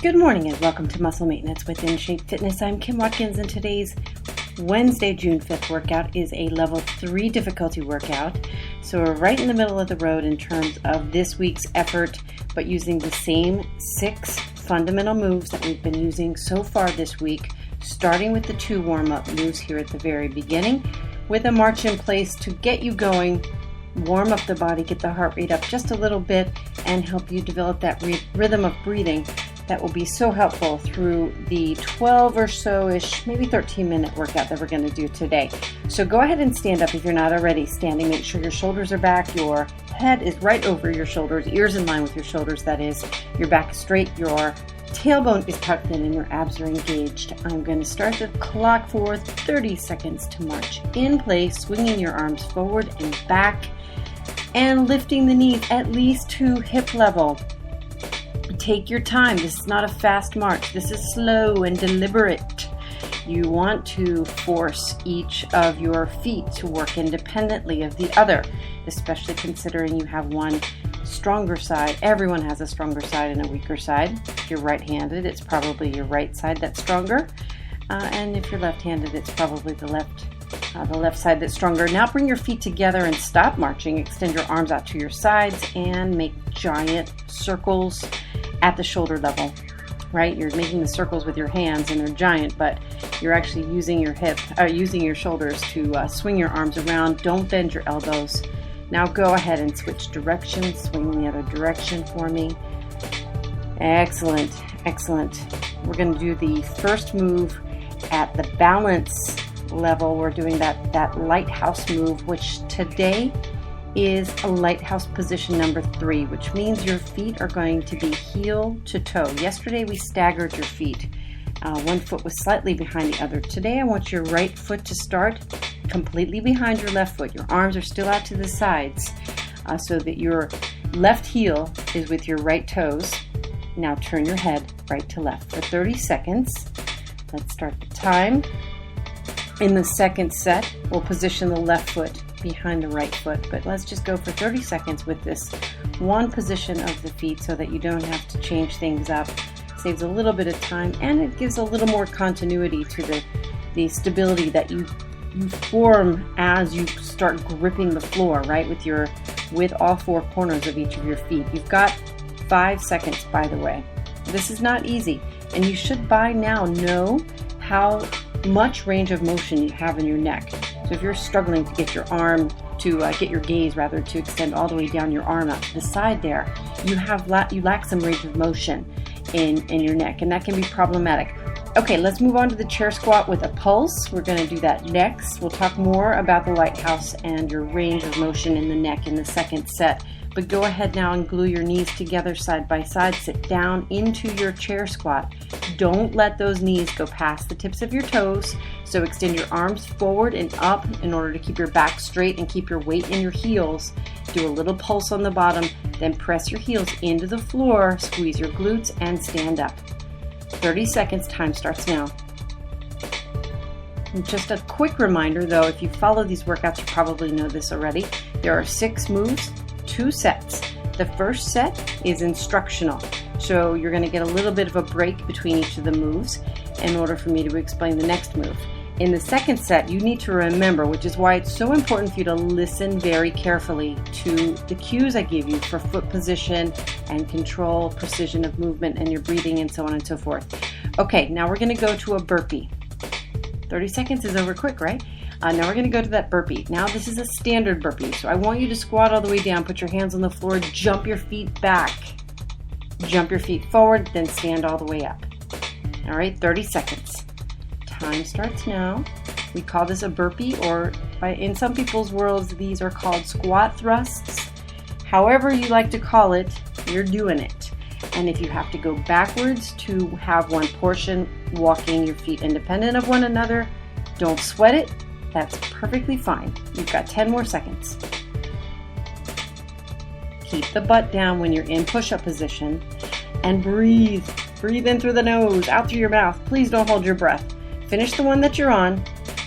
Good morning and welcome to Muscle Maintenance with In Shape Fitness. I'm Kim Watkins and today's Wednesday, June 5th workout is a level 3 difficulty workout. So we're right in the middle of the road in terms of this week's effort, but using the same 6 fundamental moves that we've been using so far this week, starting with the 2 warm-up moves here at the very beginning, with a march in place to get you going, warm up the body, get the heart rate up just a little bit, and help you develop that rhythm of breathing that will be so helpful through the 12 or so-ish, maybe 13-minute workout that we're going to do today. So go ahead and stand up if you're not already standing. Make sure your shoulders are back, your head is right over your shoulders, ears in line with your shoulders, that is. Your back is straight, your tailbone is tucked in, and your abs are engaged. I'm going to start the clock for 30 seconds to march in place, swinging your arms forward and back, and lifting the knees at least to hip level. Take your time. This is not a fast march. This is slow and deliberate. You want to force each of your feet to work independently of the other, especially considering you have one stronger side. Everyone has a stronger side and a weaker side. If you're right-handed, it's probably your right side that's stronger. And if you're left-handed, it's probably the left side that's stronger. Now bring your feet together and stop marching. Extend your arms out to your sides and make giant circles at the shoulder level, right? You're making the circles with your hands and they're giant, but you're actually using your shoulders to swing your arms around. Don't bend your elbows. Now go ahead and switch directions. Swing the other direction for me. Excellent, excellent. We're going to do the first move at the balance level. We're doing that lighthouse move, which today is a lighthouse position number 3, which means your feet are going to be heel to toe. Yesterday we staggered your feet. One foot was slightly behind the other. Today I want your right foot to start completely behind your left foot. Your arms are still out to the sides so that your left heel is with your right toes. Now turn your head right to left for 30 seconds. Let's start the time. In the second set, we'll position the left foot behind the right foot, but let's just go for 30 seconds with this one position of the feet so that you don't have to change things up. Saves a little bit of time, and it gives a little more continuity to the stability that you form as you start gripping the floor, right, with all 4 corners of each of your feet. You've got 5 seconds, by the way. This is not easy, and you should by now know how much range of motion you have in your neck. So if you're struggling to get your arm get your gaze to extend all the way down your arm out to the side there, you lack some range of motion in your neck, and that can be problematic. Okay, let's move on to the chair squat with a pulse. We're going to do that next. We'll talk more about the lighthouse and your range of motion in the neck in the second set. But go ahead now and glue your knees together side by side. Sit down into your chair squat. Don't let those knees go past the tips of your toes. So extend your arms forward and up in order to keep your back straight and keep your weight in your heels. Do a little pulse on the bottom, then press your heels into the floor, squeeze your glutes, and stand up. 30 seconds, time starts now. And just a quick reminder though, if you follow these workouts, you probably know this already. There are 6 moves, 2 sets. The first set is instructional, so you're going to get a little bit of a break between each of the moves in order for me to explain the next move. In the second set, you need to remember, which is why it's so important for you to listen very carefully to the cues I give you for foot position and control, precision of movement, and your breathing, and so on and so forth. Okay, now we're going to go to a burpee. 30 seconds is over quick, right? Now we're going to go to that burpee. Now this is a standard burpee, so I want you to squat all the way down, put your hands on the floor, jump your feet back. Jump your feet forward, then stand all the way up. All right, 30 seconds. Time starts now. We call this a burpee, or in some people's worlds, these are called squat thrusts. However you like to call it, you're doing it. And if you have to go backwards to have one portion, walking your feet independent of one another, don't sweat it. That's perfectly fine. You've got 10 more seconds. Keep the butt down when you're in push-up position and breathe. Breathe in through the nose, out through your mouth. Please don't hold your breath. Finish the one that you're on,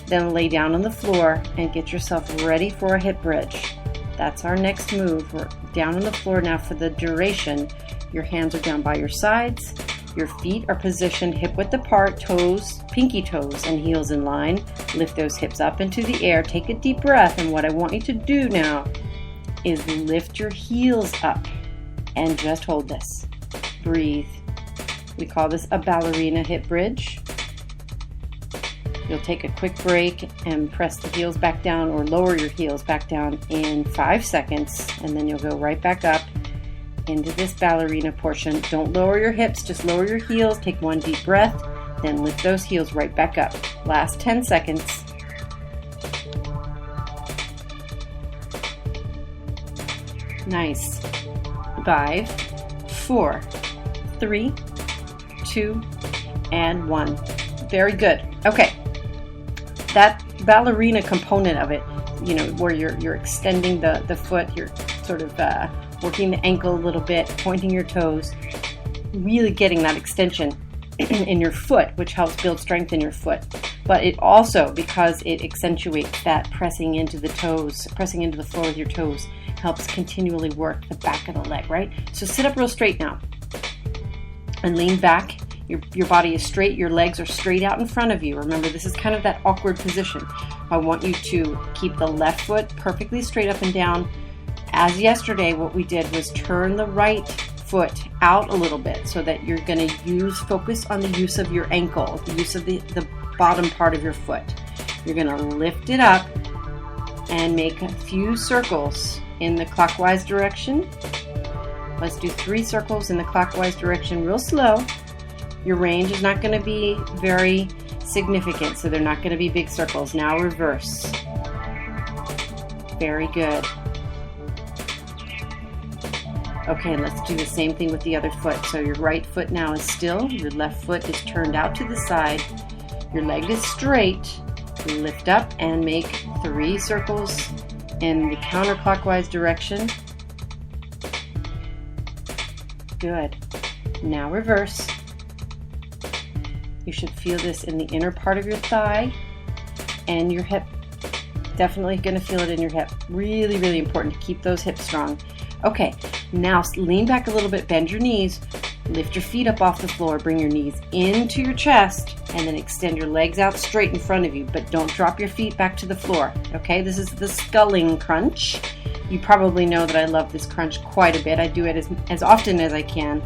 then lay down on the floor and get yourself ready for a hip bridge. That's our next move. We're down on the floor now for the duration. Your hands are down by your sides. Your feet are positioned hip width apart, toes, pinky toes and heels in line. Lift those hips up into the air. Take a deep breath, and what I want you to do now is lift your heels up and just hold this. Breathe. We call this a ballerina hip bridge. You'll take a quick break and press the heels back down or lower your heels back down in 5 seconds, and then you'll go right back up into this ballerina portion. Don't lower your hips, just lower your heels. Take one deep breath, then lift those heels right back up. Last 10 seconds. Nice. 5, 4, 3, 2, and 1. Very good. Okay. That ballerina component of it, where you're extending the foot, you're sort of working the ankle a little bit, pointing your toes, really getting that extension in your foot, which helps build strength in your foot. But it also, because it accentuates that pressing into the toes, pressing into the floor with your toes, helps continually work the back of the leg, right? So sit up real straight now and lean back. Your body is straight, your legs are straight out in front of you. Remember, this is kind of that awkward position. I want you to keep the left foot perfectly straight up and down. As yesterday, what we did was turn the right foot out a little bit so that you're going to focus on the use of your ankle, the use of the bottom part of your foot. You're going to lift it up and make a few circles in the clockwise direction. Let's do 3 circles in the clockwise direction real slow. Your range is not going to be very significant, so they're not going to be big circles. Now reverse. Very good. Okay, let's do the same thing with the other foot. So your right foot now is still, your left foot is turned out to the side, your leg is straight. Lift up and make 3 circles in the counterclockwise direction. Good. Now reverse. You should feel this in the inner part of your thigh and your hip. Definitely going to feel it in your hip. Really, really important to keep those hips strong. Okay, now lean back a little bit, bend your knees, lift your feet up off the floor, bring your knees into your chest, and then extend your legs out straight in front of you, but don't drop your feet back to the floor. Okay, this is the sculling crunch. You probably know that I love this crunch quite a bit. I do it as often as I can.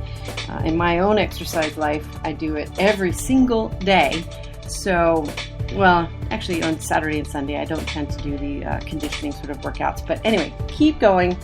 In my own exercise life, I do it every single day. So, well, actually on Saturday and Sunday, I don't tend to do the conditioning sort of workouts. But anyway, keep going.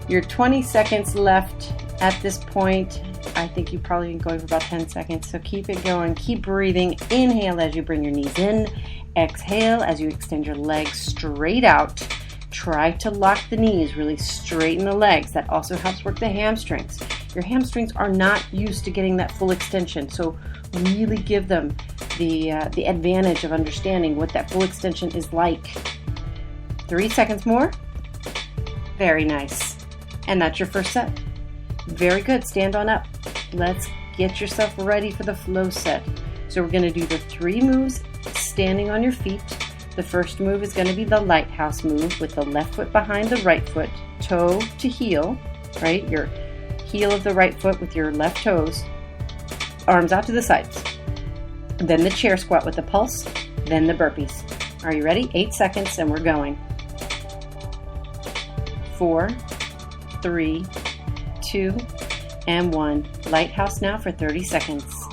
You're 20 seconds left at this point. I think you've probably been going for about 10 seconds. So keep it going. Keep breathing. Inhale as you bring your knees in. Exhale as you extend your legs straight out. Try to lock the knees, really straighten the legs. That also helps work the hamstrings. Your hamstrings are not used to getting that full extension, so really give them the advantage of understanding what that full extension is like. 3 seconds more. Very nice. And that's your first set. Very good. Stand on up. Let's get yourself ready for the flow set. So we're going to do the 3 moves standing on your feet. The first move is going to be the lighthouse move with the left foot behind the right foot, toe to heel, right? Your heel of the right foot with your left toes, arms out to the sides. Then the chair squat with the pulse, then the burpees. Are you ready? 8 seconds and we're going. 4, 3, 2, and 1. Lighthouse now for 30 seconds.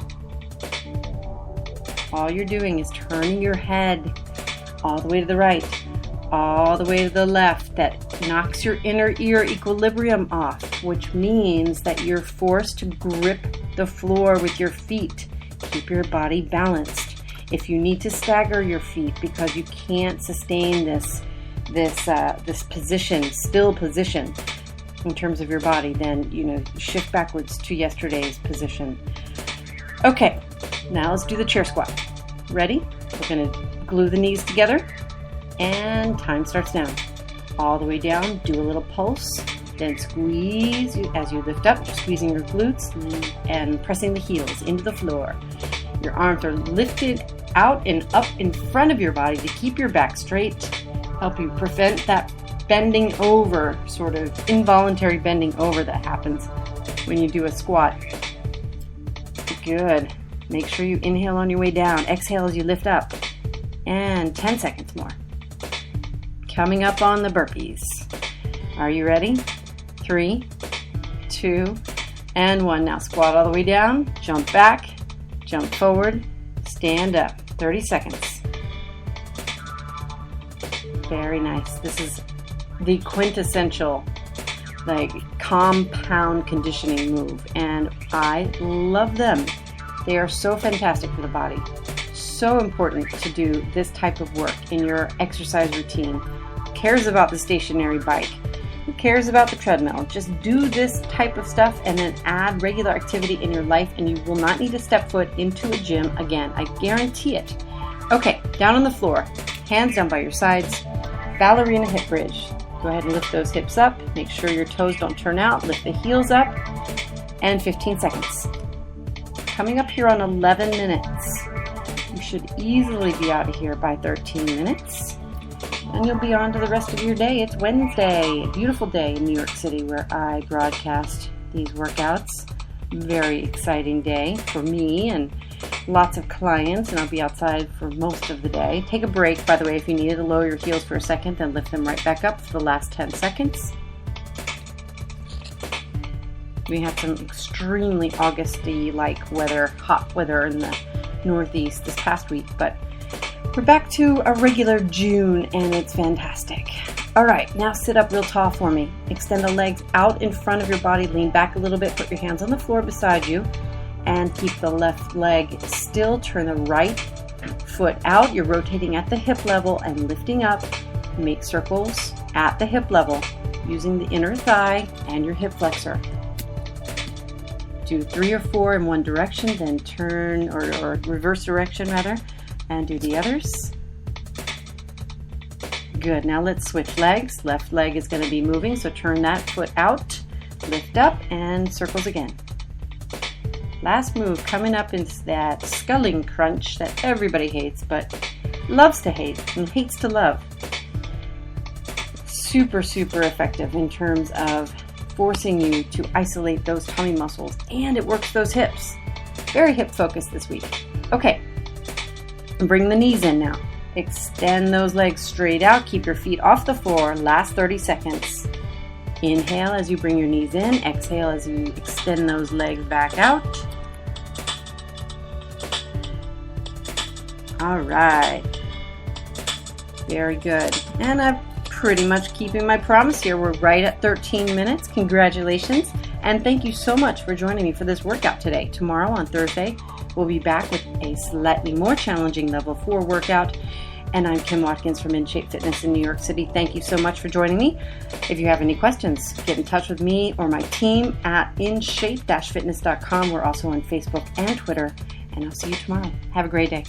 All you're doing is turning your head all the way to the right, all the way to the left. That knocks your inner ear equilibrium off, which means that you're forced to grip the floor with your feet. Keep your body balanced. If you need to stagger your feet because you can't sustain this position, still position in terms of your body, then shift backwards to yesterday's position. Okay, now let's do the chair squat. Ready? We're going to glue the knees together, and time starts now. All the way down, do a little pulse, then squeeze as you lift up, squeezing your glutes and pressing the heels into the floor. Your arms are lifted out and up in front of your body to keep your back straight, help you prevent that bending over, sort of involuntary bending over that happens when you do a squat. You Good. Make sure you inhale on your way down. Exhale as you lift up. And 10 seconds more. Coming up on the burpees. Are you ready? 3, 2, and 1. Now squat all the way down. Jump back. Jump forward. Stand up. 30 seconds. Very nice. This is the quintessential compound conditioning move, and I love them. They are so fantastic for the body. So important to do this type of work in your exercise routine. Who cares about the stationary bike? Who cares about the treadmill? Just do this type of stuff and then add regular activity in your life, and you will not need to step foot into a gym again. I guarantee it. Okay, down on the floor, hands down by your sides, ballerina hip bridge. Go ahead and lift those hips up. Make sure your toes don't turn out. Lift the heels up. And 15 seconds. Coming up here on 11 minutes. You should easily be out of here by 13 minutes. And you'll be on to the rest of your day. It's Wednesday, a beautiful day in New York City where I broadcast these workouts. Very exciting day for me and lots of clients, and I'll be outside for most of the day. Take a break, by the way, if you needed to lower your heels for a second, then lift them right back up for the last 10 seconds. We had some extremely Augusty-like weather, hot weather in the Northeast this past week, but we're back to a regular June, and it's fantastic. All right, now sit up real tall for me. Extend the legs out in front of your body. Lean back a little bit. Put your hands on the floor beside you. And keep the left leg still. Turn the right foot out. You're rotating at the hip level and lifting up. Make circles at the hip level using the inner thigh and your hip flexor. Do 3 or 4 in one direction, then turn or reverse direction rather, and do the others. Good. Now let's switch legs. Left leg is going to be moving, so turn that foot out, lift up, and circles again. Last move coming up is that sculling crunch that everybody hates, but loves to hate and hates to love. Super, super effective in terms of forcing you to isolate those tummy muscles, and it works those hips. Very hip focused this week. Okay, bring the knees in now. Extend those legs straight out. Keep your feet off the floor. Last 30 seconds. Inhale as you bring your knees in. Exhale as you extend those legs back out. All right. Very good. And I'm pretty much keeping my promise here. We're right at 13 minutes. Congratulations. And thank you so much for joining me for this workout today. Tomorrow on Thursday, we'll be back with a slightly more challenging level 4 workout. And I'm Kim Watkins from InShape Fitness in New York City. Thank you so much for joining me. If you have any questions, get in touch with me or my team at inshape-fitness.com. We're also on Facebook and Twitter. And I'll see you tomorrow. Have a great day.